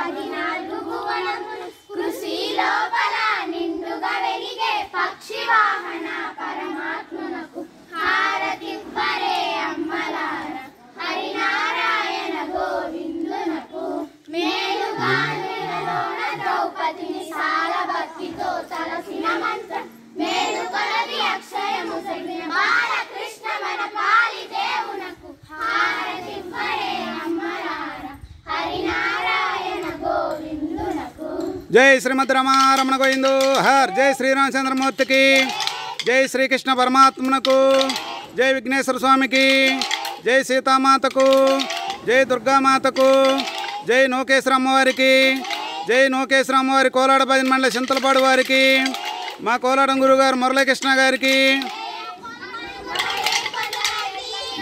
14 భువనములు కృషి లోపల నిండుగా వెలిగే పక్షి వాహన పరమాత్మునకు హారతివ్వరే అమ్మలార హరినారాయణ గోవిందునకు మేలుగా నిలలోన ద్రౌపదిని సాల భక్తితో తలసిన మంత్రం మేలుకొలది అక్షయము సగిన బాలకృష్ణ మన పాలి దేవునకు హారతివ్వరే అమ్మలార హరినారాయణ గోవిందునకు. జై శ్రీమద్ రమారమణ గోవిందో హర్. జై శ్రీరామచంద్రమూర్తికి. జై శ్రీకృష్ణ పరమాత్మనకు. జై విఘ్నేశ్వర స్వామికి. జై సీతామాతకు. జై దుర్గామాతకు. జై నోకేశ్వర అమ్మవారికి. జై నోకేశ్వర అమ్మవారి కోలాడ భజన మండలి చింతలపాడు వారికి, మా కోలాడం గురుగారు మురళీకృష్ణ గారికి.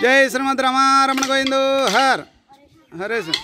జై శ్రీమద్ రమారమణ గోవిందో హర్. హరే శ్రీ.